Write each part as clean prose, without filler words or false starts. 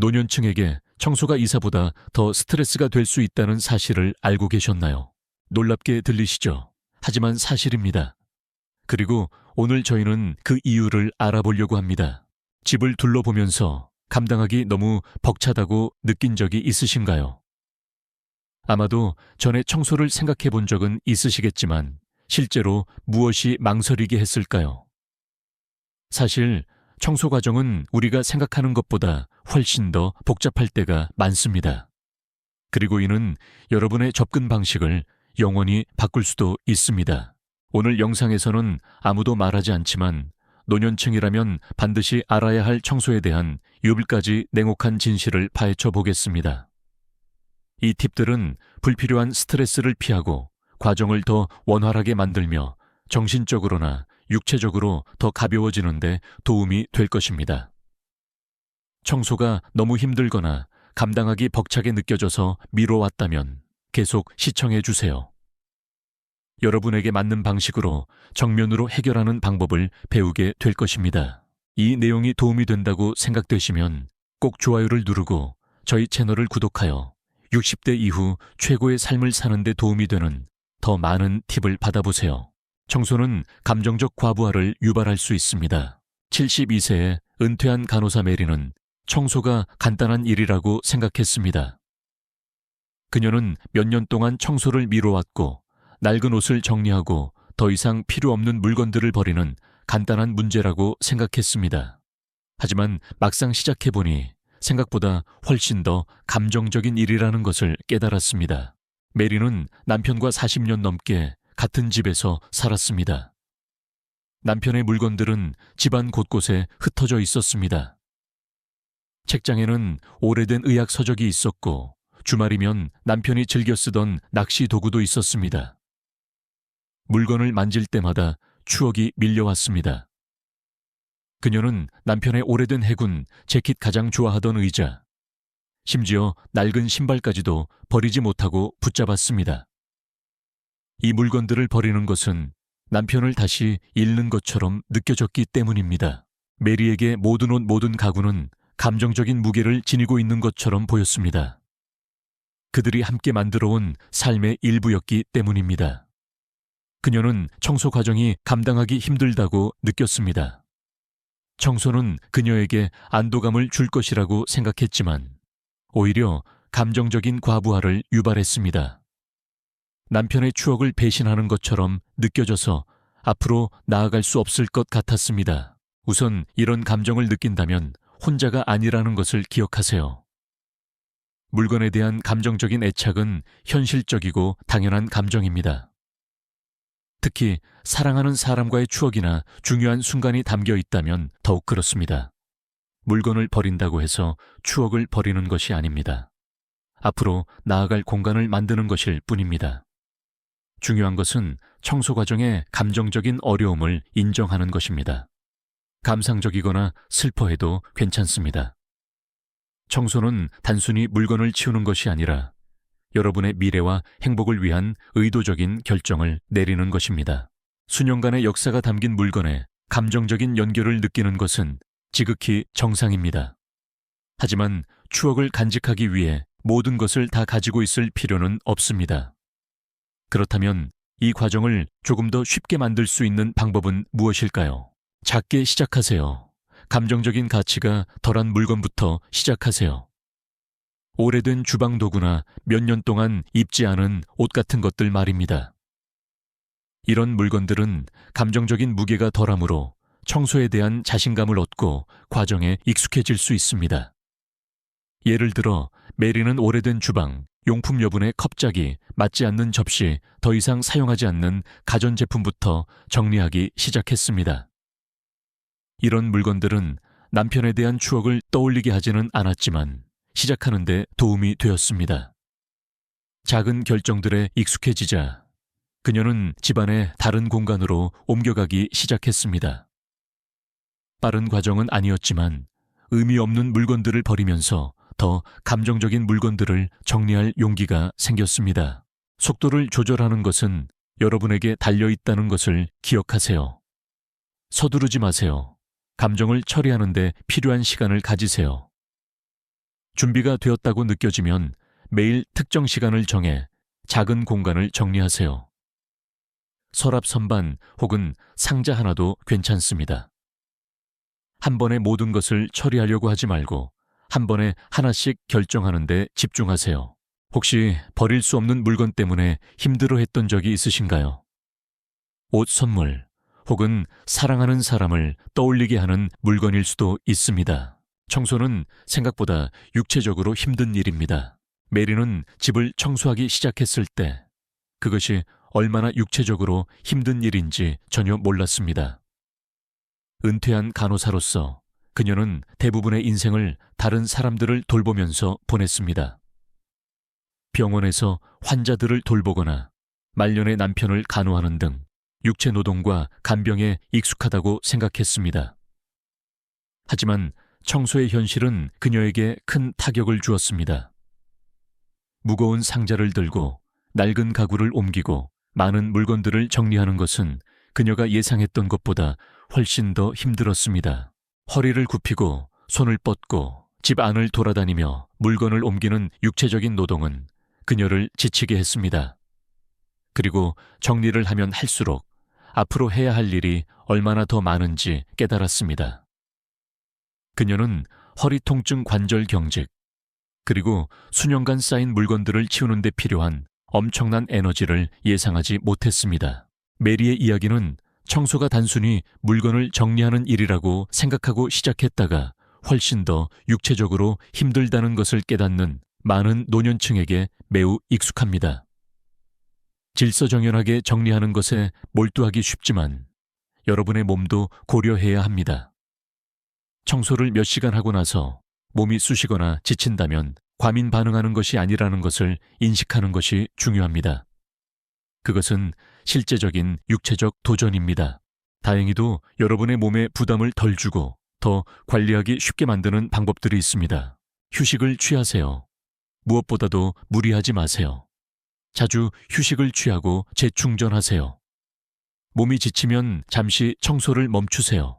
노년층에게 청소가 이사보다 더 스트레스가 될 수 있다는 사실을 알고 계셨나요? 놀랍게 들리시죠? 하지만 사실입니다. 그리고 오늘 저희는 그 이유를 알아보려고 합니다. 집을 둘러보면서 감당하기 너무 벅차다고 느낀 적이 있으신가요? 아마도 전에 청소를 생각해 본 적은 있으시겠지만 실제로 무엇이 망설이게 했을까요? 사실 청소 과정은 우리가 생각하는 것보다 훨씬 더 복잡할 때가 많습니다. 그리고 이는 여러분의 접근 방식을 영원히 바꿀 수도 있습니다. 오늘 영상에서는 아무도 말하지 않지만 노년층이라면 반드시 알아야 할 청소에 대한 유불까지 냉혹한 진실을 파헤쳐 보겠습니다. 이 팁들은 불필요한 스트레스를 피하고 과정을 더 원활하게 만들며 정신적으로나 육체적으로 더 가벼워지는데 도움이 될 것입니다. 청소가 너무 힘들거나 감당하기 벅차게 느껴져서 미뤄왔다면 계속 시청해 주세요. 여러분에게 맞는 방식으로 정면으로 해결하는 방법을 배우게 될 것입니다. 이 내용이 도움이 된다고 생각되시면 꼭 좋아요를 누르고 저희 채널을 구독하여 60대 이후 최고의 삶을 사는 데 도움이 되는 더 많은 팁을 받아보세요. 청소는 감정적 과부하를 유발할 수 있습니다. 72세의 은퇴한 간호사 메리는 청소가 간단한 일이라고 생각했습니다. 그녀는 몇 년 동안 청소를 미뤄왔고 낡은 옷을 정리하고 더 이상 필요 없는 물건들을 버리는 간단한 문제라고 생각했습니다. 하지만 막상 시작해보니 생각보다 훨씬 더 감정적인 일이라는 것을 깨달았습니다. 메리는 남편과 40년 넘게 같은 집에서 살았습니다. 남편의 물건들은 집안 곳곳에 흩어져 있었습니다. 책장에는 오래된 의학 서적이 있었고 주말이면 남편이 즐겨 쓰던 낚시 도구도 있었습니다. 물건을 만질 때마다 추억이 밀려왔습니다. 그녀는 남편의 오래된 해군 재킷 가장 좋아하던 의자, 심지어 낡은 신발까지도 버리지 못하고 붙잡았습니다. 이 물건들을 버리는 것은 남편을 다시 잃는 것처럼 느껴졌기 때문입니다. 메리에게 모든 옷, 모든 가구는 감정적인 무게를 지니고 있는 것처럼 보였습니다. 그들이 함께 만들어온 삶의 일부였기 때문입니다. 그녀는 청소 과정이 감당하기 힘들다고 느꼈습니다. 청소는 그녀에게 안도감을 줄 것이라고 생각했지만 오히려 감정적인 과부하를 유발했습니다. 남편의 추억을 배신하는 것처럼 느껴져서 앞으로 나아갈 수 없을 것 같았습니다. 우선 이런 감정을 느낀다면 혼자가 아니라는 것을 기억하세요. 물건에 대한 감정적인 애착은 현실적이고 당연한 감정입니다. 특히 사랑하는 사람과의 추억이나 중요한 순간이 담겨 있다면 더욱 그렇습니다. 물건을 버린다고 해서 추억을 버리는 것이 아닙니다. 앞으로 나아갈 공간을 만드는 것일 뿐입니다. 중요한 것은 청소 과정의 감정적인 어려움을 인정하는 것입니다. 감상적이거나 슬퍼해도 괜찮습니다. 청소는 단순히 물건을 치우는 것이 아니라 여러분의 미래와 행복을 위한 의도적인 결정을 내리는 것입니다. 수년간의 역사가 담긴 물건에 감정적인 연결을 느끼는 것은 지극히 정상입니다. 하지만 추억을 간직하기 위해 모든 것을 다 가지고 있을 필요는 없습니다. 그렇다면 이 과정을 조금 더 쉽게 만들 수 있는 방법은 무엇일까요? 작게 시작하세요. 감정적인 가치가 덜한 물건부터 시작하세요. 오래된 주방 도구나 몇 년 동안 입지 않은 옷 같은 것들 말입니다. 이런 물건들은 감정적인 무게가 덜하므로 청소에 대한 자신감을 얻고 과정에 익숙해질 수 있습니다. 예를 들어 메리는 오래된 주방, 용품 여분의 컵자기, 맞지 않는 접시, 더 이상 사용하지 않는 가전제품부터 정리하기 시작했습니다. 이런 물건들은 남편에 대한 추억을 떠올리게 하지는 않았지만 시작하는 데 도움이 되었습니다. 작은 결정들에 익숙해지자 그녀는 집안의 다른 공간으로 옮겨가기 시작했습니다. 빠른 과정은 아니었지만 의미 없는 물건들을 버리면서 더 감정적인 물건들을 정리할 용기가 생겼습니다. 속도를 조절하는 것은 여러분에게 달려있다는 것을 기억하세요. 서두르지 마세요. 감정을 처리하는 데 필요한 시간을 가지세요. 준비가 되었다고 느껴지면 매일 특정 시간을 정해 작은 공간을 정리하세요. 서랍 선반 혹은 상자 하나도 괜찮습니다. 한 번에 모든 것을 처리하려고 하지 말고 한 번에 하나씩 결정하는 데 집중하세요. 혹시 버릴 수 없는 물건 때문에 힘들어했던 적이 있으신가요? 옷 선물 혹은 사랑하는 사람을 떠올리게 하는 물건일 수도 있습니다. 청소는 생각보다 육체적으로 힘든 일입니다. 메리는 집을 청소하기 시작했을 때 그것이 얼마나 육체적으로 힘든 일인지 전혀 몰랐습니다. 은퇴한 간호사로서 그녀는 대부분의 인생을 다른 사람들을 돌보면서 보냈습니다. 병원에서 환자들을 돌보거나 말년의 남편을 간호하는 등 육체 노동과 간병에 익숙하다고 생각했습니다. 하지만 청소의 현실은 그녀에게 큰 타격을 주었습니다. 무거운 상자를 들고 낡은 가구를 옮기고 많은 물건들을 정리하는 것은 그녀가 예상했던 것보다 훨씬 더 힘들었습니다. 허리를 굽히고 손을 뻗고 집 안을 돌아다니며 물건을 옮기는 육체적인 노동은 그녀를 지치게 했습니다. 그리고 정리를 하면 할수록 앞으로 해야 할 일이 얼마나 더 많은지 깨달았습니다. 그녀는 허리 통증 관절 경직, 그리고 수년간 쌓인 물건들을 치우는 데 필요한 엄청난 에너지를 예상하지 못했습니다. 메리의 이야기는 청소가 단순히 물건을 정리하는 일이라고 생각하고 시작했다가 훨씬 더 육체적으로 힘들다는 것을 깨닫는 많은 노년층에게 매우 익숙합니다. 질서정연하게 정리하는 것에 몰두하기 쉽지만 여러분의 몸도 고려해야 합니다. 청소를 몇 시간 하고 나서 몸이 쑤시거나 지친다면 과민 반응하는 것이 아니라는 것을 인식하는 것이 중요합니다. 그것은 실제적인 육체적 도전입니다. 다행히도 여러분의 몸에 부담을 덜 주고 더 관리하기 쉽게 만드는 방법들이 있습니다. 휴식을 취하세요. 무엇보다도 무리하지 마세요. 자주 휴식을 취하고 재충전하세요. 몸이 지치면 잠시 청소를 멈추세요.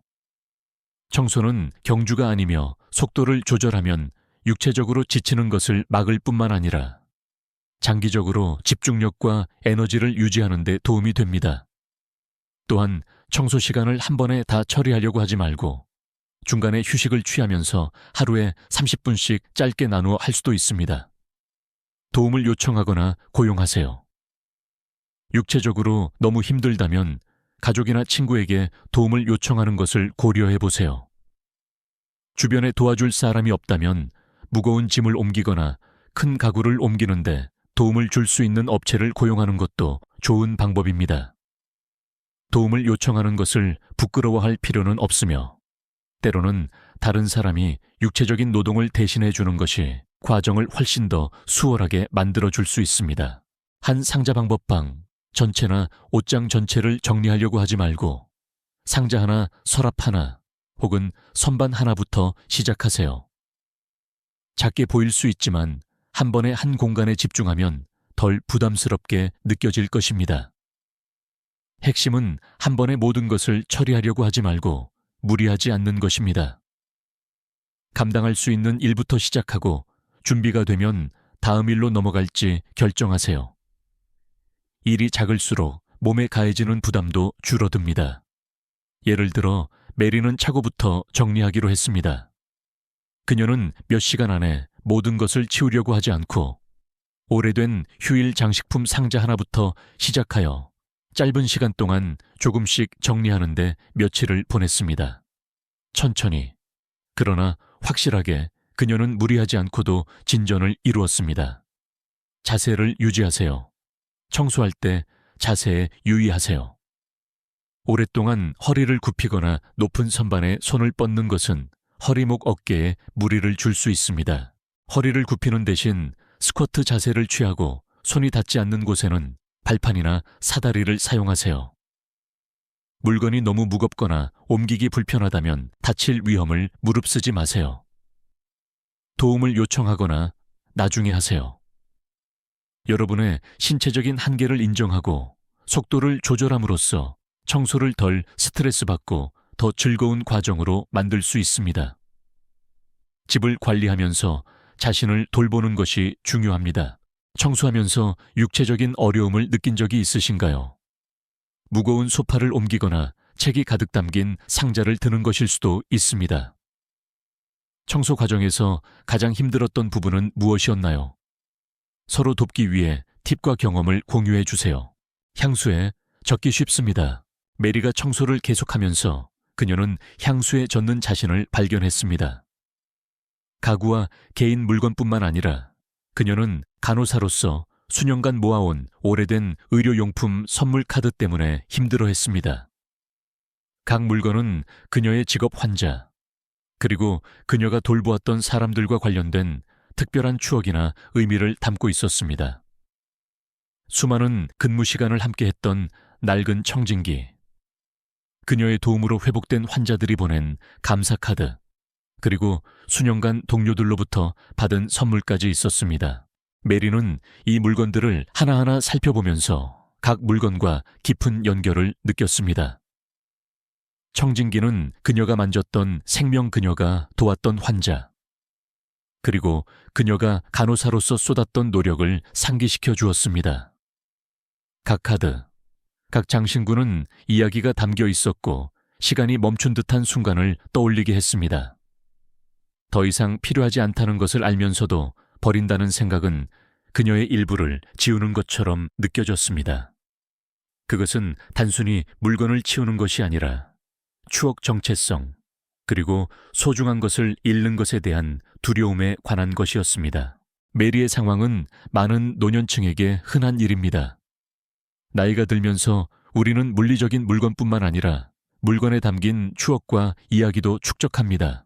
청소는 경주가 아니며 속도를 조절하면 육체적으로 지치는 것을 막을 뿐만 아니라 장기적으로 집중력과 에너지를 유지하는 데 도움이 됩니다. 또한 청소 시간을 한 번에 다 처리하려고 하지 말고 중간에 휴식을 취하면서 하루에 30분씩 짧게 나누어 할 수도 있습니다. 도움을 요청하거나 고용하세요. 육체적으로 너무 힘들다면 가족이나 친구에게 도움을 요청하는 것을 고려해 보세요. 주변에 도와줄 사람이 없다면 무거운 짐을 옮기거나 큰 가구를 옮기는데 도움을 줄 수 있는 업체를 고용하는 것도 좋은 방법입니다. 도움을 요청하는 것을 부끄러워할 필요는 없으며 때로는 다른 사람이 육체적인 노동을 대신해 주는 것이 과정을 훨씬 더 수월하게 만들어줄 수 있습니다. 한 상자 방법방 전체나 옷장 전체를 정리하려고 하지 말고 상자 하나, 서랍 하나 혹은 선반 하나부터 시작하세요. 작게 보일 수 있지만 한 번에 한 공간에 집중하면 덜 부담스럽게 느껴질 것입니다. 핵심은 한 번에 모든 것을 처리하려고 하지 말고 무리하지 않는 것입니다. 감당할 수 있는 일부터 시작하고 준비가 되면 다음 일로 넘어갈지 결정하세요. 일이 작을수록 몸에 가해지는 부담도 줄어듭니다. 예를 들어 메리는 차고부터 정리하기로 했습니다. 그녀는 몇 시간 안에 모든 것을 치우려고 하지 않고 오래된 휴일 장식품 상자 하나부터 시작하여 짧은 시간 동안 조금씩 정리하는데 며칠을 보냈습니다. 천천히, 그러나 확실하게 그녀는 무리하지 않고도 진전을 이루었습니다. 자세를 유지하세요. 청소할 때 자세에 유의하세요. 오랫동안 허리를 굽히거나 높은 선반에 손을 뻗는 것은 허리목 어깨에 무리를 줄 수 있습니다. 허리를 굽히는 대신 스쿼트 자세를 취하고 손이 닿지 않는 곳에는 발판이나 사다리를 사용하세요. 물건이 너무 무겁거나 옮기기 불편하다면 다칠 위험을 무릅쓰지 마세요. 도움을 요청하거나 나중에 하세요. 여러분의 신체적인 한계를 인정하고 속도를 조절함으로써 청소를 덜 스트레스 받고 더 즐거운 과정으로 만들 수 있습니다. 집을 관리하면서 자신을 돌보는 것이 중요합니다. 청소하면서 육체적인 어려움을 느낀 적이 있으신가요? 무거운 소파를 옮기거나 책이 가득 담긴 상자를 드는 것일 수도 있습니다. 청소 과정에서 가장 힘들었던 부분은 무엇이었나요? 서로 돕기 위해 팁과 경험을 공유해 주세요. 향수에 젖기 쉽습니다. 메리가 청소를 계속하면서 그녀는 향수에 젖는 자신을 발견했습니다. 가구와 개인 물건뿐만 아니라 그녀는 간호사로서 수년간 모아온 오래된 의료용품 선물 카드 때문에 힘들어했습니다. 각 물건은 그녀의 직업 환자, 그리고 그녀가 돌보았던 사람들과 관련된 특별한 추억이나 의미를 담고 있었습니다. 수많은 근무 시간을 함께했던 낡은 청진기, 그녀의 도움으로 회복된 환자들이 보낸 감사 카드, 그리고 수년간 동료들로부터 받은 선물까지 있었습니다. 메리는 이 물건들을 하나하나 살펴보면서 각 물건과 깊은 연결을 느꼈습니다. 청진기는 그녀가 만졌던 생명, 그녀가 도왔던 환자, 그리고 그녀가 간호사로서 쏟았던 노력을 상기시켜 주었습니다. 각 카드, 각 장신구는 이야기가 담겨 있었고 시간이 멈춘 듯한 순간을 떠올리게 했습니다. 더 이상 필요하지 않다는 것을 알면서도 버린다는 생각은 그녀의 일부를 지우는 것처럼 느껴졌습니다. 그것은 단순히 물건을 치우는 것이 아니라 추억 정체성, 그리고 소중한 것을 잃는 것에 대한 두려움에 관한 것이었습니다. 메리의 상황은 많은 노년층에게 흔한 일입니다. 나이가 들면서 우리는 물리적인 물건뿐만 아니라 물건에 담긴 추억과 이야기도 축적합니다.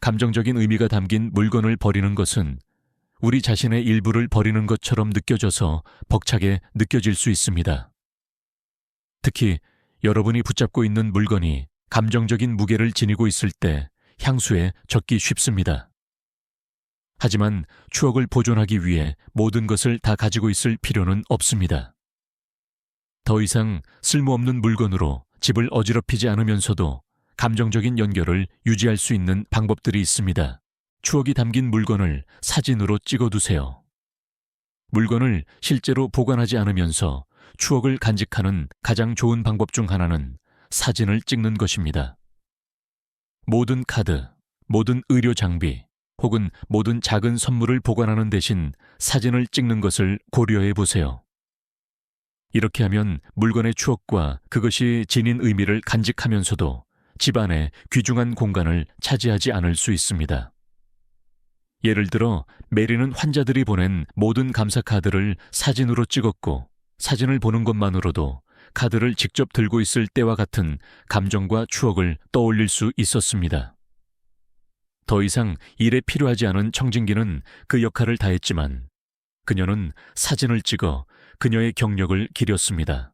감정적인 의미가 담긴 물건을 버리는 것은 우리 자신의 일부를 버리는 것처럼 느껴져서 벅차게 느껴질 수 있습니다. 특히 여러분이 붙잡고 있는 물건이 감정적인 무게를 지니고 있을 때 향수에 젖기 쉽습니다. 하지만 추억을 보존하기 위해 모든 것을 다 가지고 있을 필요는 없습니다. 더 이상 쓸모없는 물건으로 집을 어지럽히지 않으면서도 감정적인 연결을 유지할 수 있는 방법들이 있습니다. 추억이 담긴 물건을 사진으로 찍어두세요. 물건을 실제로 보관하지 않으면서 추억을 간직하는 가장 좋은 방법 중 하나는 사진을 찍는 것입니다. 모든 카드, 모든 의료 장비, 혹은 모든 작은 선물을 보관하는 대신 사진을 찍는 것을 고려해 보세요. 이렇게 하면 물건의 추억과 그것이 지닌 의미를 간직하면서도 집안의 귀중한 공간을 차지하지 않을 수 있습니다. 예를 들어 메리는 환자들이 보낸 모든 감사 카드를 사진으로 찍었고 사진을 보는 것만으로도 카드를 직접 들고 있을 때와 같은 감정과 추억을 떠올릴 수 있었습니다. 더 이상 일에 필요하지 않은 청진기는 그 역할을 다했지만 그녀는 사진을 찍어 그녀의 경력을 기렸습니다.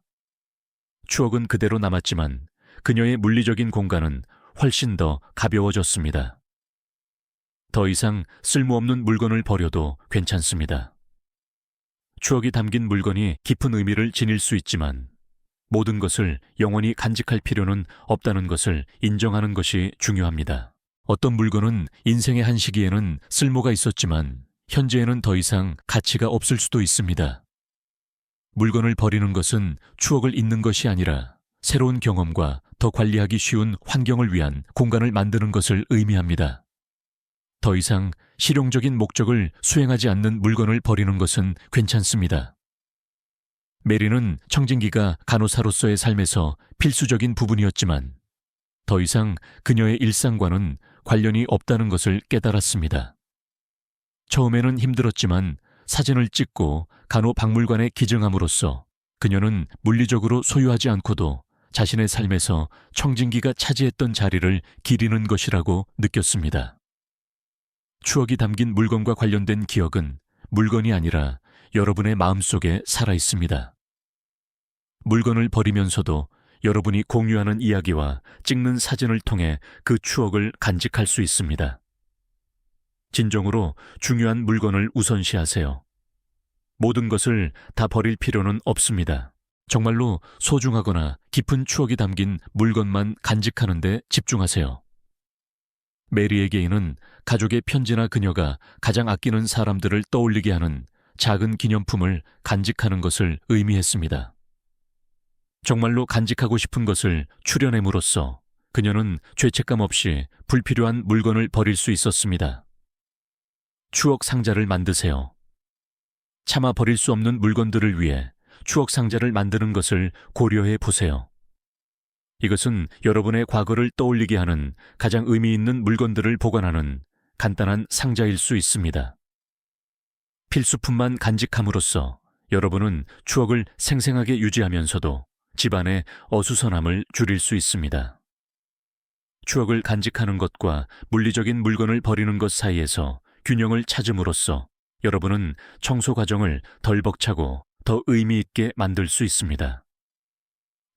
추억은 그대로 남았지만 그녀의 물리적인 공간은 훨씬 더 가벼워졌습니다. 더 이상 쓸모없는 물건을 버려도 괜찮습니다. 추억이 담긴 물건이 깊은 의미를 지닐 수 있지만 모든 것을 영원히 간직할 필요는 없다는 것을 인정하는 것이 중요합니다. 어떤 물건은 인생의 한 시기에는 쓸모가 있었지만 현재에는 더 이상 가치가 없을 수도 있습니다. 물건을 버리는 것은 추억을 잊는 것이 아니라 새로운 경험과 더 관리하기 쉬운 환경을 위한 공간을 만드는 것을 의미합니다. 더 이상 실용적인 목적을 수행하지 않는 물건을 버리는 것은 괜찮습니다. 메리는 청진기가 간호사로서의 삶에서 필수적인 부분이었지만 더 이상 그녀의 일상과는 관련이 없다는 것을 깨달았습니다. 처음에는 힘들었지만 사진을 찍고 간호박물관에 기증함으로써 그녀는 물리적으로 소유하지 않고도 자신의 삶에서 청진기가 차지했던 자리를 기리는 것이라고 느꼈습니다. 추억이 담긴 물건과 관련된 기억은 물건이 아니라 여러분의 마음속에 살아 있습니다. 물건을 버리면서도 여러분이 공유하는 이야기와 찍는 사진을 통해 그 추억을 간직할 수 있습니다. 진정으로 중요한 물건을 우선시하세요. 모든 것을 다 버릴 필요는 없습니다. 정말로 소중하거나 깊은 추억이 담긴 물건만 간직하는 데 집중하세요. 메리의 개인은 가족의 편지나 그녀가 가장 아끼는 사람들을 떠올리게 하는 작은 기념품을 간직하는 것을 의미했습니다. 정말로 간직하고 싶은 것을 추려냄으로써 그녀는 죄책감 없이 불필요한 물건을 버릴 수 있었습니다. 추억 상자를 만드세요. 차마 버릴 수 없는 물건들을 위해 추억 상자를 만드는 것을 고려해 보세요. 이것은 여러분의 과거를 떠올리게 하는 가장 의미 있는 물건들을 보관하는 간단한 상자일 수 있습니다. 필수품만 간직함으로써 여러분은 추억을 생생하게 유지하면서도 집안의 어수선함을 줄일 수 있습니다. 추억을 간직하는 것과 물리적인 물건을 버리는 것 사이에서 균형을 찾음으로써 여러분은 청소 과정을 덜 벅차고 더 의미 있게 만들 수 있습니다.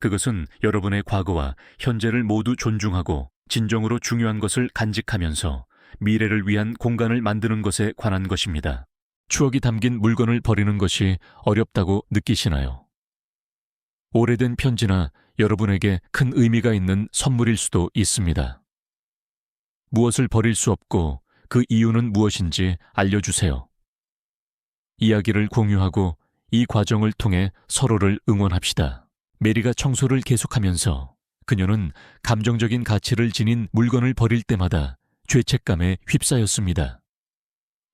그것은 여러분의 과거와 현재를 모두 존중하고 진정으로 중요한 것을 간직하면서 미래를 위한 공간을 만드는 것에 관한 것입니다. 추억이 담긴 물건을 버리는 것이 어렵다고 느끼시나요? 오래된 편지나 여러분에게 큰 의미가 있는 선물일 수도 있습니다. 무엇을 버릴 수 없고 그 이유는 무엇인지 알려주세요. 이야기를 공유하고 이 과정을 통해 서로를 응원합시다. 메리가 청소를 계속하면서 그녀는 감정적인 가치를 지닌 물건을 버릴 때마다 죄책감에 휩싸였습니다.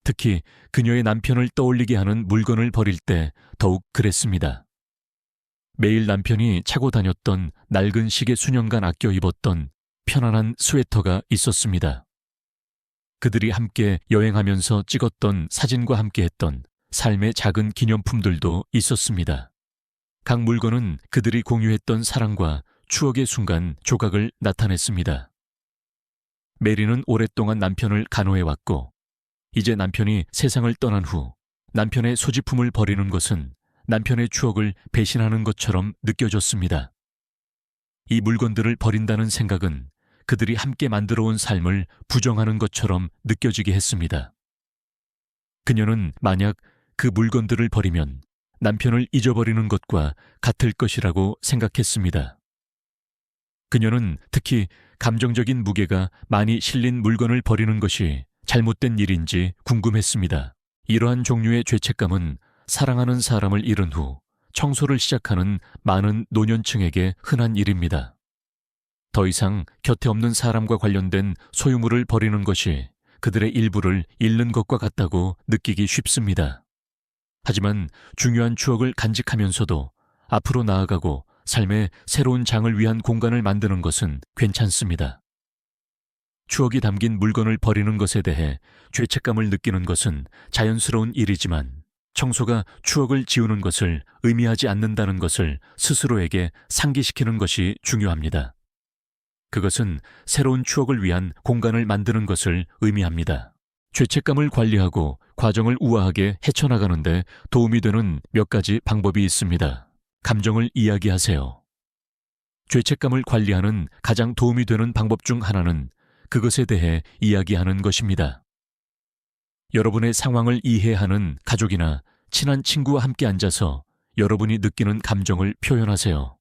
특히 그녀의 남편을 떠올리게 하는 물건을 버릴 때 더욱 그랬습니다. 매일 남편이 차고 다녔던 낡은 시계 수년간 아껴 입었던 편안한 스웨터가 있었습니다. 그들이 함께 여행하면서 찍었던 사진과 함께했던 삶의 작은 기념품들도 있었습니다. 각 물건은 그들이 공유했던 사랑과 추억의 순간 조각을 나타냈습니다. 메리는 오랫동안 남편을 간호해왔고 이제 남편이 세상을 떠난 후 남편의 소지품을 버리는 것은 남편의 추억을 배신하는 것처럼 느껴졌습니다. 이 물건들을 버린다는 생각은 그들이 함께 만들어온 삶을 부정하는 것처럼 느껴지게 했습니다. 그녀는 만약 그 물건들을 버리면 남편을 잊어버리는 것과 같을 것이라고 생각했습니다. 그녀는 특히 감정적인 무게가 많이 실린 물건을 버리는 것이 잘못된 일인지 궁금했습니다. 이러한 종류의 죄책감은 사랑하는 사람을 잃은 후 청소를 시작하는 많은 노년층에게 흔한 일입니다. 더 이상 곁에 없는 사람과 관련된 소유물을 버리는 것이 그들의 일부를 잃는 것과 같다고 느끼기 쉽습니다. 하지만 중요한 추억을 간직하면서도 앞으로 나아가고 삶의 새로운 장을 위한 공간을 만드는 것은 괜찮습니다. 추억이 담긴 물건을 버리는 것에 대해 죄책감을 느끼는 것은 자연스러운 일이지만 청소가 추억을 지우는 것을 의미하지 않는다는 것을 스스로에게 상기시키는 것이 중요합니다. 그것은 새로운 추억을 위한 공간을 만드는 것을 의미합니다. 죄책감을 관리하고 과정을 우아하게 헤쳐나가는데 도움이 되는 몇 가지 방법이 있습니다. 감정을 이야기하세요. 죄책감을 관리하는 가장 도움이 되는 방법 중 하나는 그것에 대해 이야기하는 것입니다. 여러분의 상황을 이해하는 가족이나 친한 친구와 함께 앉아서 여러분이 느끼는 감정을 표현하세요.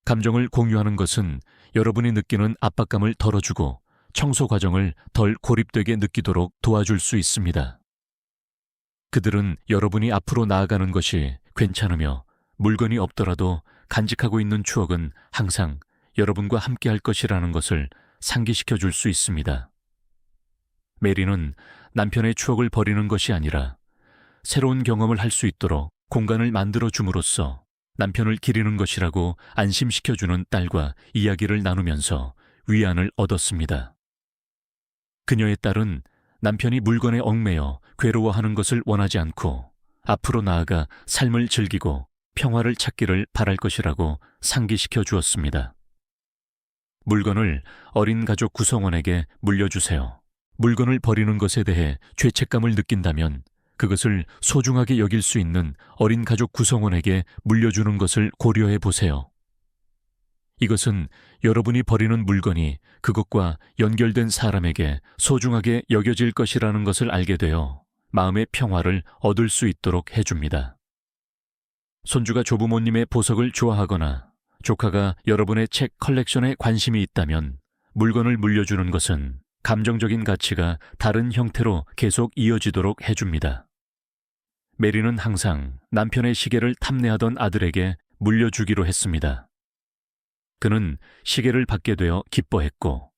감정을 공유하는 것은 여러분이 느끼는 압박감을 덜어주고 청소 과정을 덜 고립되게 느끼도록 도와줄 수 있습니다. 그들은 여러분이 앞으로 나아가는 것이 괜찮으며 물건이 없더라도 간직하고 있는 추억은 항상 여러분과 함께 할 것이라는 것을 상기시켜 줄 수 있습니다. 메리는 남편의 추억을 버리는 것이 아니라 새로운 경험을 할 수 있도록 공간을 만들어 줌으로써 남편을 기리는 것이라고 안심시켜주는 딸과 이야기를 나누면서 위안을 얻었습니다. 그녀의 딸은 남편이 물건에 얽매여 괴로워하는 것을 원하지 않고 앞으로 나아가 삶을 즐기고 평화를 찾기를 바랄 것이라고 상기시켜 주었습니다. 물건을 어린 가족 구성원에게 물려주세요. 물건을 버리는 것에 대해 죄책감을 느낀다면 그것을 소중하게 여길 수 있는 어린 가족 구성원에게 물려주는 것을 고려해 보세요. 이것은 여러분이 버리는 물건이 그것과 연결된 사람에게 소중하게 여겨질 것이라는 것을 알게 되어 마음의 평화를 얻을 수 있도록 해줍니다. 손주가 조부모님의 보석을 좋아하거나 조카가 여러분의 책 컬렉션에 관심이 있다면 물건을 물려주는 것은 감정적인 가치가 다른 형태로 계속 이어지도록 해줍니다. 메리는 항상 남편의 시계를 탐내하던 아들에게 물려주기로 했습니다. 그는 시계를 받게 되어 기뻐했고,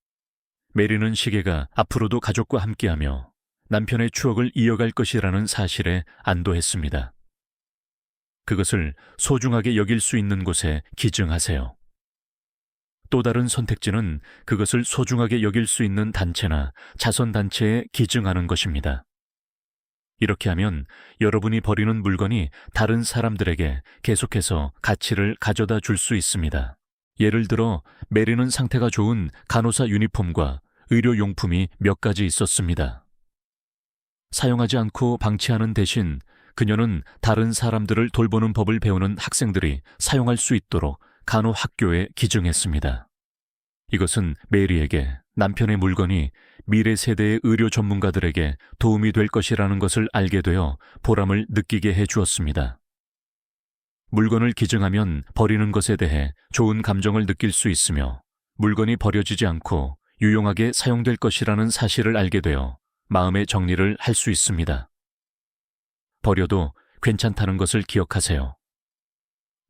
메리는 시계가 앞으로도 가족과 함께하며 남편의 추억을 이어갈 것이라는 사실에 안도했습니다. 그것을 소중하게 여길 수 있는 곳에 기증하세요. 또 다른 선택지는 그것을 소중하게 여길 수 있는 단체나 자선단체에 기증하는 것입니다. 이렇게 하면 여러분이 버리는 물건이 다른 사람들에게 계속해서 가치를 가져다 줄 수 있습니다. 예를 들어 메리는 상태가 좋은 간호사 유니폼과 의료용품이 몇 가지 있었습니다. 사용하지 않고 방치하는 대신 그녀는 다른 사람들을 돌보는 법을 배우는 학생들이 사용할 수 있도록 간호학교에 기증했습니다. 이것은 메리에게 남편의 물건이 미래 세대의 의료 전문가들에게 도움이 될 것이라는 것을 알게 되어 보람을 느끼게 해주었습니다. 물건을 기증하면 버리는 것에 대해 좋은 감정을 느낄 수 있으며 물건이 버려지지 않고 유용하게 사용될 것이라는 사실을 알게 되어 마음의 정리를 할 수 있습니다. 버려도 괜찮다는 것을 기억하세요.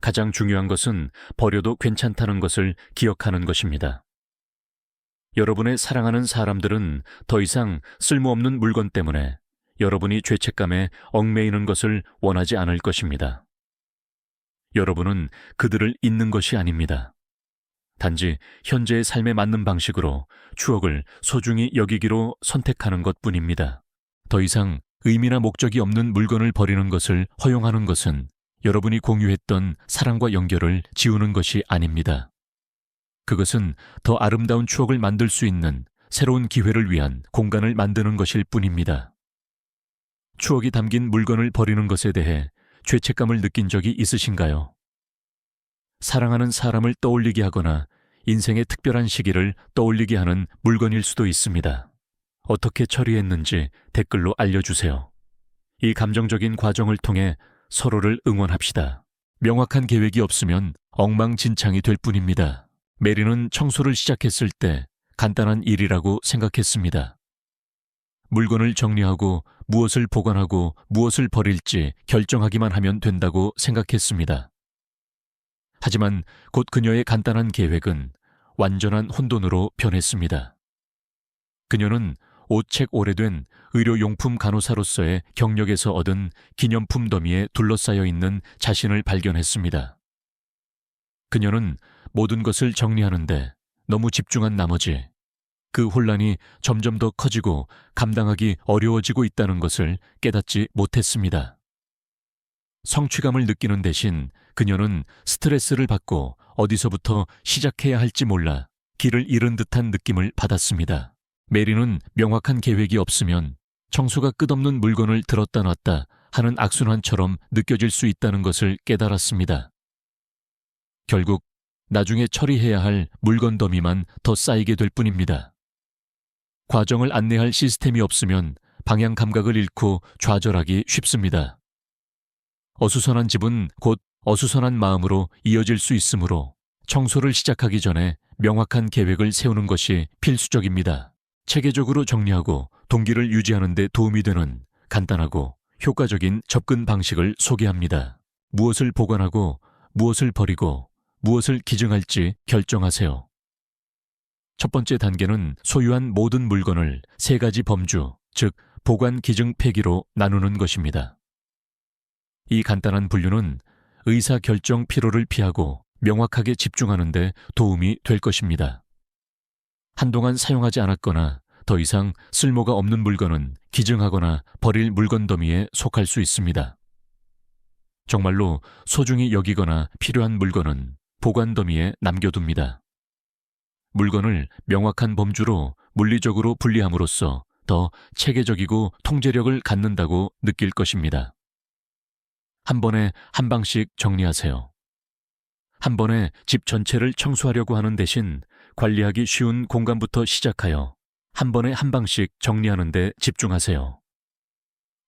가장 중요한 것은 버려도 괜찮다는 것을 기억하는 것입니다. 여러분의 사랑하는 사람들은 더 이상 쓸모없는 물건 때문에 여러분이 죄책감에 얽매이는 것을 원하지 않을 것입니다. 여러분은 그들을 잊는 것이 아닙니다. 단지 현재의 삶에 맞는 방식으로 추억을 소중히 여기기로 선택하는 것뿐입니다. 더 이상 의미나 목적이 없는 물건을 버리는 것을 허용하는 것은 여러분이 공유했던 사랑과 연결을 지우는 것이 아닙니다. 그것은 더 아름다운 추억을 만들 수 있는 새로운 기회를 위한 공간을 만드는 것일 뿐입니다. 추억이 담긴 물건을 버리는 것에 대해 죄책감을 느낀 적이 있으신가요? 사랑하는 사람을 떠올리게 하거나 인생의 특별한 시기를 떠올리게 하는 물건일 수도 있습니다. 어떻게 처리했는지 댓글로 알려주세요. 이 감정적인 과정을 통해 서로를 응원합시다. 명확한 계획이 없으면 엉망진창이 될 뿐입니다. 메리는 청소를 시작했을 때 간단한 일이라고 생각했습니다. 물건을 정리하고 무엇을 보관하고 무엇을 버릴지 결정하기만 하면 된다고 생각했습니다. 하지만 곧 그녀의 간단한 계획은 완전한 혼돈으로 변했습니다. 그녀는 오책 오래된 의료용품 간호사로서의 경력에서 얻은 기념품 더미에 둘러싸여 있는 자신을 발견했습니다. 그녀는 모든 것을 정리하는데 너무 집중한 나머지 그 혼란이 점점 더 커지고 감당하기 어려워지고 있다는 것을 깨닫지 못했습니다. 성취감을 느끼는 대신 그녀는 스트레스를 받고 어디서부터 시작해야 할지 몰라 길을 잃은 듯한 느낌을 받았습니다. 메리는 명확한 계획이 없으면 청소가 끝없는 물건을 들었다 놨다 하는 악순환처럼 느껴질 수 있다는 것을 깨달았습니다. 결국 나중에 처리해야 할 물건 더미만 더 쌓이게 될 뿐입니다. 과정을 안내할 시스템이 없으면 방향 감각을 잃고 좌절하기 쉽습니다. 어수선한 집은 곧 어수선한 마음으로 이어질 수 있으므로 청소를 시작하기 전에 명확한 계획을 세우는 것이 필수적입니다. 체계적으로 정리하고 동기를 유지하는 데 도움이 되는 간단하고 효과적인 접근 방식을 소개합니다. 무엇을 보관하고 무엇을 버리고 무엇을 기증할지 결정하세요. 첫 번째 단계는 소유한 모든 물건을 3가지 범주, 즉 보관 기증 폐기로 나누는 것입니다. 이 간단한 분류는 의사결정 피로를 피하고 명확하게 집중하는 데 도움이 될 것입니다. 한동안 사용하지 않았거나 더 이상 쓸모가 없는 물건은 기증하거나 버릴 물건 더미에 속할 수 있습니다. 정말로 소중히 여기거나 필요한 물건은 보관 더미에 남겨둡니다. 물건을 명확한 범주로 물리적으로 분리함으로써 더 체계적이고 통제력을 갖는다고 느낄 것입니다. 한 번에 한 방씩 정리하세요. 한 번에 집 전체를 청소하려고 하는 대신 관리하기 쉬운 공간부터 시작하여 한 번에 한 방씩 정리하는 데 집중하세요.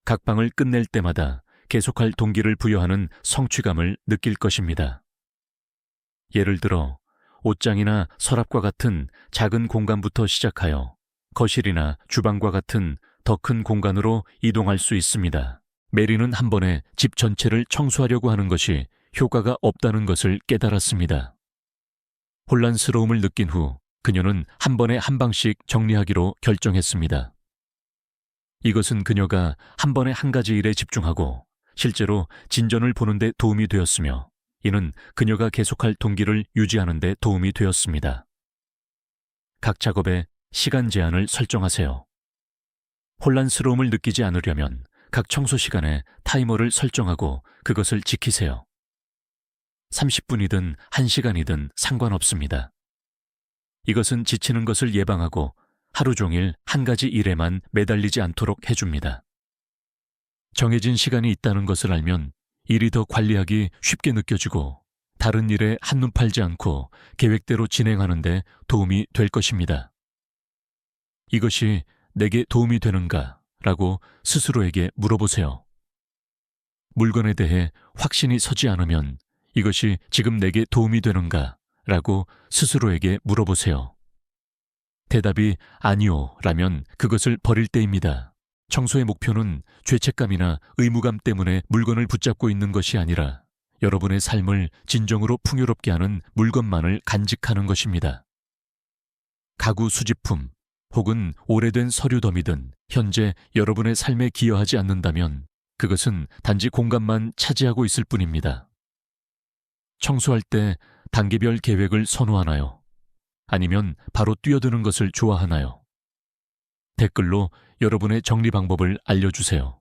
각 방을 끝낼 때마다 계속할 동기를 부여하는 성취감을 느낄 것입니다. 예를 들어 옷장이나 서랍과 같은 작은 공간부터 시작하여 거실이나 주방과 같은 더 큰 공간으로 이동할 수 있습니다. 메리는 한 번에 집 전체를 청소하려고 하는 것이 효과가 없다는 것을 깨달았습니다. 혼란스러움을 느낀 후 그녀는 한 번에 한 방씩 정리하기로 결정했습니다. 이것은 그녀가 한 번에 한 가지 일에 집중하고 실제로 진전을 보는 데 도움이 되었으며 이는 그녀가 계속할 동기를 유지하는 데 도움이 되었습니다. 각 작업에 시간 제한을 설정하세요. 혼란스러움을 느끼지 않으려면 각 청소 시간에 타이머를 설정하고 그것을 지키세요. 30분이든 1시간이든 상관없습니다. 이것은 지치는 것을 예방하고 하루 종일 한 가지 일에만 매달리지 않도록 해줍니다. 정해진 시간이 있다는 것을 알면 일이 더 관리하기 쉽게 느껴지고 다른 일에 한눈 팔지 않고 계획대로 진행하는 데 도움이 될 것입니다. 이것이 내게 도움이 되는가? 라고 스스로에게 물어보세요. 물건에 대해 확신이 서지 않으면 이것이 지금 내게 도움이 되는가? 라고 스스로에게 물어보세요. 대답이 아니요 라면 그것을 버릴 때입니다. 청소의 목표는 죄책감이나 의무감 때문에 물건을 붙잡고 있는 것이 아니라 여러분의 삶을 진정으로 풍요롭게 하는 물건만을 간직하는 것입니다. 가구 수집품 혹은 오래된 서류 더미든 현재 여러분의 삶에 기여하지 않는다면 그것은 단지 공간만 차지하고 있을 뿐입니다. 청소할 때 단계별 계획을 선호하나요? 아니면 바로 뛰어드는 것을 좋아하나요? 댓글로 여러분의 정리 방법을 알려주세요.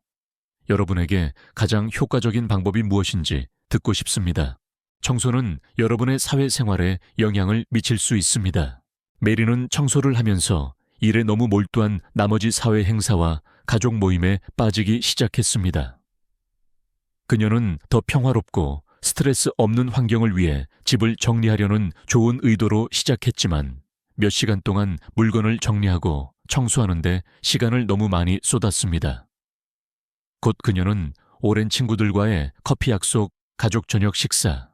여러분에게 가장 효과적인 방법이 무엇인지 듣고 싶습니다. 청소는 여러분의 사회생활에 영향을 미칠 수 있습니다. 메리는 청소를 하면서 일에 너무 몰두한 나머지 사회 행사와 가족 모임에 빠지기 시작했습니다. 그녀는 더 평화롭고 스트레스 없는 환경을 위해 집을 정리하려는 좋은 의도로 시작했지만 몇 시간 동안 물건을 정리하고 청소하는데 시간을 너무 많이 쏟았습니다. 곧 그녀는 오랜 친구들과의 커피 약속, 가족 저녁 식사,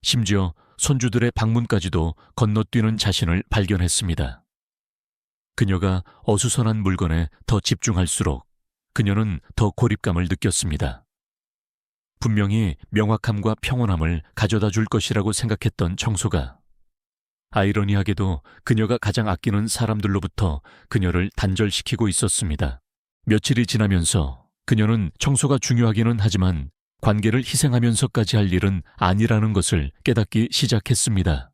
심지어 손주들의 방문까지도 건너뛰는 자신을 발견했습니다. 그녀가 어수선한 물건에 더 집중할수록 그녀는 더 고립감을 느꼈습니다. 분명히 명확함과 평온함을 가져다 줄 것이라고 생각했던 청소가 아이러니하게도 그녀가 가장 아끼는 사람들로부터 그녀를 단절시키고 있었습니다. 며칠이 지나면서 그녀는 청소가 중요하기는 하지만 관계를 희생하면서까지 할 일은 아니라는 것을 깨닫기 시작했습니다.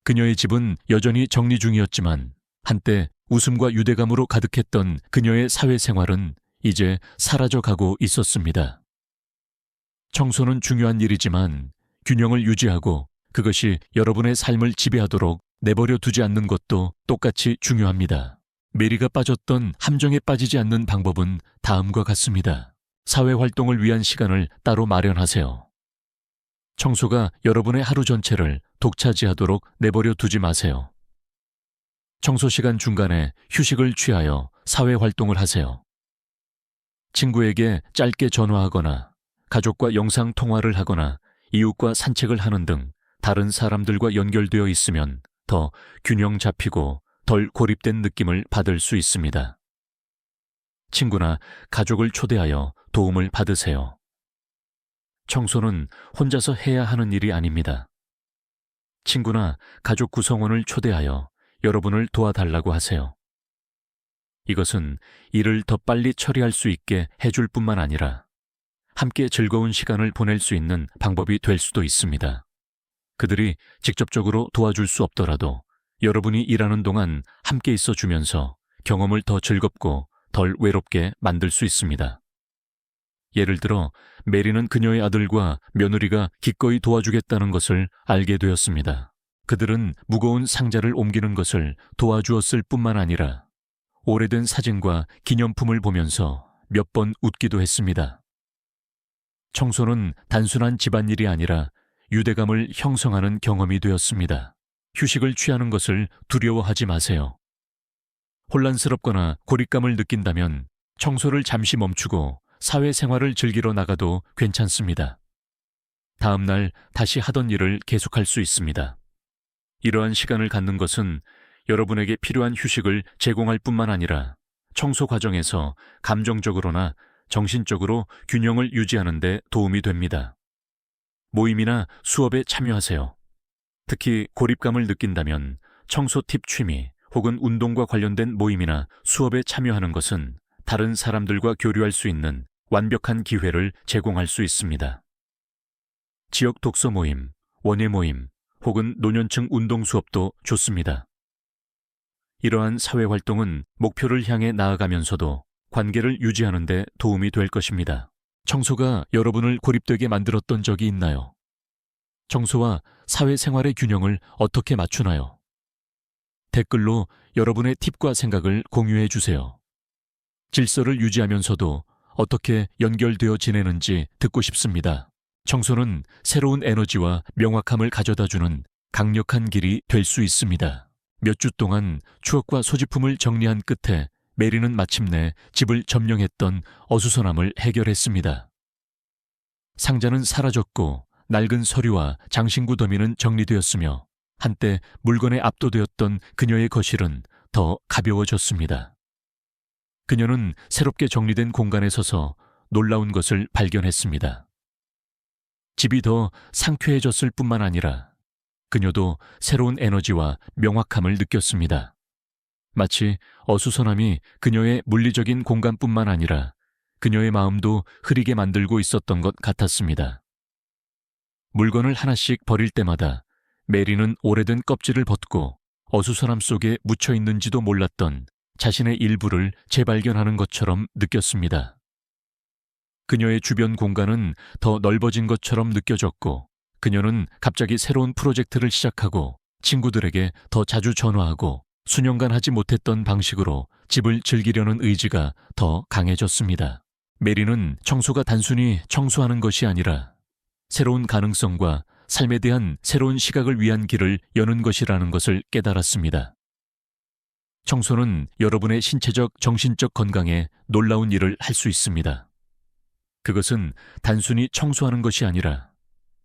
그녀의 집은 여전히 정리 중이었지만 한때 웃음과 유대감으로 가득했던 그녀의 사회생활은 이제 사라져가고 있었습니다. 청소는 중요한 일이지만 균형을 유지하고 그것이 여러분의 삶을 지배하도록 내버려 두지 않는 것도 똑같이 중요합니다. 메리가 빠졌던 함정에 빠지지 않는 방법은 다음과 같습니다. 사회활동을 위한 시간을 따로 마련하세요. 청소가 여러분의 하루 전체를 독차지하도록 내버려 두지 마세요. 청소 시간 중간에 휴식을 취하여 사회활동을 하세요. 친구에게 짧게 전화하거나 가족과 영상 통화를 하거나 이웃과 산책을 하는 등 다른 사람들과 연결되어 있으면 더 균형 잡히고 덜 고립된 느낌을 받을 수 있습니다. 친구나 가족을 초대하여 도움을 받으세요. 청소는 혼자서 해야 하는 일이 아닙니다. 친구나 가족 구성원을 초대하여 여러분을 도와달라고 하세요. 이것은 일을 더 빨리 처리할 수 있게 해줄 뿐만 아니라 함께 즐거운 시간을 보낼 수 있는 방법이 될 수도 있습니다. 그들이 직접적으로 도와줄 수 없더라도 여러분이 일하는 동안 함께 있어주면서 경험을 더 즐겁고 덜 외롭게 만들 수 있습니다. 예를 들어 메리는 그녀의 아들과 며느리가 기꺼이 도와주겠다는 것을 알게 되었습니다. 그들은 무거운 상자를 옮기는 것을 도와주었을 뿐만 아니라 오래된 사진과 기념품을 보면서 몇 번 웃기도 했습니다. 청소는 단순한 집안일이 아니라 유대감을 형성하는 경험이 되었습니다. 휴식을 취하는 것을 두려워하지 마세요. 혼란스럽거나 고립감을 느낀다면 청소를 잠시 멈추고 사회생활을 즐기러 나가도 괜찮습니다. 다음 날 다시 하던 일을 계속할 수 있습니다. 이러한 시간을 갖는 것은 여러분에게 필요한 휴식을 제공할 뿐만 아니라 청소 과정에서 감정적으로나 정신적으로 균형을 유지하는 데 도움이 됩니다. 모임이나 수업에 참여하세요. 특히 고립감을 느낀다면 청소 팁 취미 혹은 운동과 관련된 모임이나 수업에 참여하는 것은 다른 사람들과 교류할 수 있는 완벽한 기회를 제공할 수 있습니다. 지역 독서 모임, 원예 모임 혹은 노년층 운동 수업도 좋습니다. 이러한 사회 활동은 목표를 향해 나아가면서도 관계를 유지하는 데 도움이 될 것입니다. 청소가 여러분을 고립되게 만들었던 적이 있나요? 청소와 사회생활의 균형을 어떻게 맞추나요? 댓글로 여러분의 팁과 생각을 공유해 주세요. 질서를 유지하면서도 어떻게 연결되어 지내는지 듣고 싶습니다. 청소는 새로운 에너지와 명확함을 가져다주는 강력한 길이 될 수 있습니다. 몇 주 동안 추억과 소지품을 정리한 끝에 메리는 마침내 집을 점령했던 어수선함을 해결했습니다. 상자는 사라졌고 낡은 서류와 장신구 더미는 정리되었으며 한때 물건에 압도되었던 그녀의 거실은 더 가벼워졌습니다. 그녀는 새롭게 정리된 공간에 서서 놀라운 것을 발견했습니다. 집이 더 상쾌해졌을 뿐만 아니라 그녀도 새로운 에너지와 명확함을 느꼈습니다. 마치 어수선함이 그녀의 물리적인 공간뿐만 아니라 그녀의 마음도 흐리게 만들고 있었던 것 같았습니다. 물건을 하나씩 버릴 때마다 메리는 오래된 껍질을 벗고 어수선함 속에 묻혀 있는지도 몰랐던 자신의 일부를 재발견하는 것처럼 느꼈습니다. 그녀의 주변 공간은 더 넓어진 것처럼 느껴졌고 그녀는 갑자기 새로운 프로젝트를 시작하고 친구들에게 더 자주 전화하고 수년간 하지 못했던 방식으로 집을 즐기려는 의지가 더 강해졌습니다. 메리는 청소가 단순히 청소하는 것이 아니라 새로운 가능성과 삶에 대한 새로운 시각을 위한 길을 여는 것이라는 것을 깨달았습니다. 청소는 여러분의 신체적, 정신적 건강에 놀라운 일을 할 수 있습니다. 그것은 단순히 청소하는 것이 아니라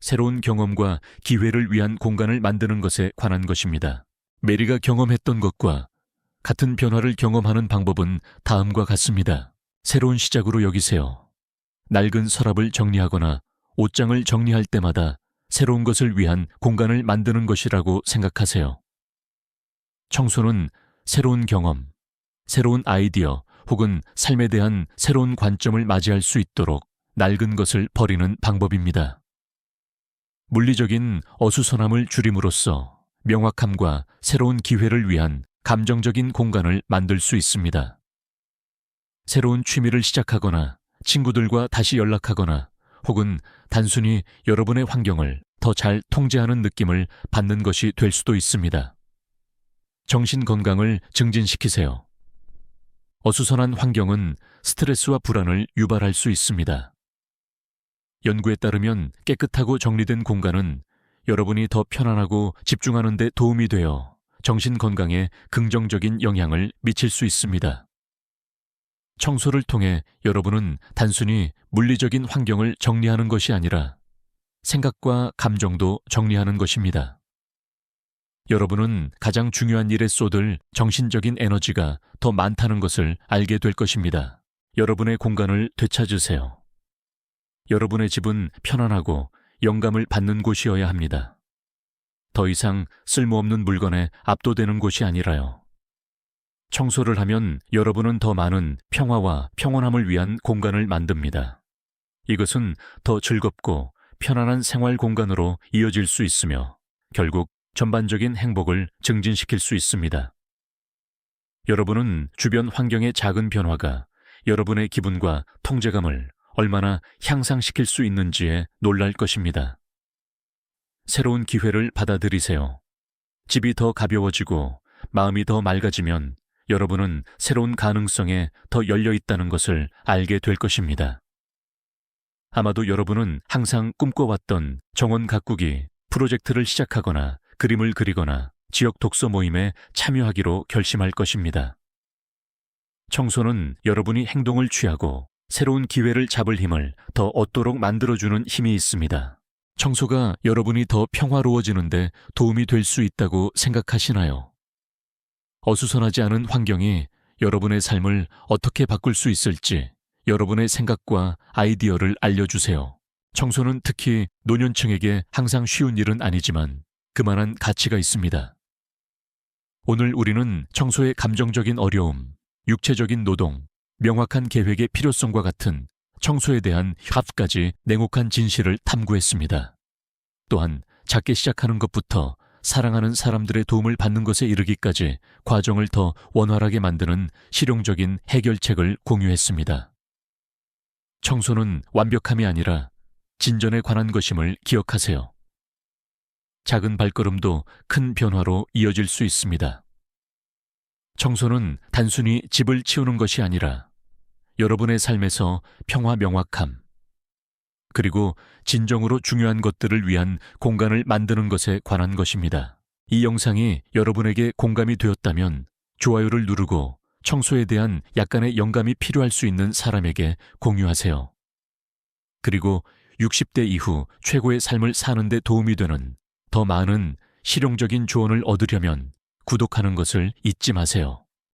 새로운 경험과 기회를 위한 공간을 만드는 것에 관한 것입니다. 메리가 경험했던 것과 같은 변화를 경험하는 방법은 다음과 같습니다. 새로운 시작으로 여기세요. 낡은 서랍을 정리하거나 옷장을 정리할 때마다 새로운 것을 위한 공간을 만드는 것이라고 생각하세요. 청소는 새로운 경험, 새로운 아이디어 혹은 삶에 대한 새로운 관점을 맞이할 수 있도록 낡은 것을 버리는 방법입니다. 물리적인 어수선함을 줄임으로써 명확함과 새로운 기회를 위한 감정적인 공간을 만들 수 있습니다. 새로운 취미를 시작하거나 친구들과 다시 연락하거나 혹은 단순히 여러분의 환경을 더 잘 통제하는 느낌을 받는 것이 될 수도 있습니다. 정신 건강을 증진시키세요. 어수선한 환경은 스트레스와 불안을 유발할 수 있습니다. 연구에 따르면 깨끗하고 정리된 공간은 여러분이 더 편안하고 집중하는 데 도움이 되어 정신 건강에 긍정적인 영향을 미칠 수 있습니다. 청소를 통해 여러분은 단순히 물리적인 환경을 정리하는 것이 아니라 생각과 감정도 정리하는 것입니다. 여러분은 가장 중요한 일에 쏟을 정신적인 에너지가 더 많다는 것을 알게 될 것입니다. 여러분의 공간을 되찾으세요. 여러분의 집은 편안하고 영감을 받는 곳이어야 합니다. 더 이상 쓸모없는 물건에 압도되는 곳이 아니라요. 청소를 하면 여러분은 더 많은 평화와 평온함을 위한 공간을 만듭니다. 이것은 더 즐겁고 편안한 생활 공간으로 이어질 수 있으며 결국 전반적인 행복을 증진시킬 수 있습니다. 여러분은 주변 환경의 작은 변화가 여러분의 기분과 통제감을 얼마나 향상시킬 수 있는지에 놀랄 것입니다. 새로운 기회를 받아들이세요. 집이 더 가벼워지고 마음이 더 맑아지면 여러분은 새로운 가능성에 더 열려 있다는 것을 알게 될 것입니다. 아마도 여러분은 항상 꿈꿔왔던 정원 가꾸기 프로젝트를 시작하거나 그림을 그리거나 지역 독서 모임에 참여하기로 결심할 것입니다. 청소는 여러분이 행동을 취하고 새로운 기회를 잡을 힘을 더 얻도록 만들어주는 힘이 있습니다. 청소가 여러분이 더 평화로워지는데 도움이 될 수 있다고 생각하시나요? 어수선하지 않은 환경이 여러분의 삶을 어떻게 바꿀 수 있을지 여러분의 생각과 아이디어를 알려주세요. 청소는 특히 노년층에게 항상 쉬운 일은 아니지만 그만한 가치가 있습니다. 오늘 우리는 청소의 감정적인 어려움, 육체적인 노동, 명확한 계획의 필요성과 같은 청소에 대한 9가지 냉혹한 진실을 탐구했습니다. 또한 작게 시작하는 것부터 사랑하는 사람들의 도움을 받는 것에 이르기까지 과정을 더 원활하게 만드는 실용적인 해결책을 공유했습니다. 청소는 완벽함이 아니라 진전에 관한 것임을 기억하세요. 작은 발걸음도 큰 변화로 이어질 수 있습니다. 청소는 단순히 집을 치우는 것이 아니라 여러분의 삶에서 평화 명확함, 그리고 진정으로 중요한 것들을 위한 공간을 만드는 것에 관한 것입니다. 이 영상이 여러분에게 공감이 되었다면 좋아요를 누르고 청소에 대한 약간의 영감이 필요할 수 있는 사람에게 공유하세요. 그리고 60대 이후 최고의 삶을 사는 데 도움이 되는 더 많은 실용적인 조언을 얻으려면 구독하는 것을 잊지 마세요.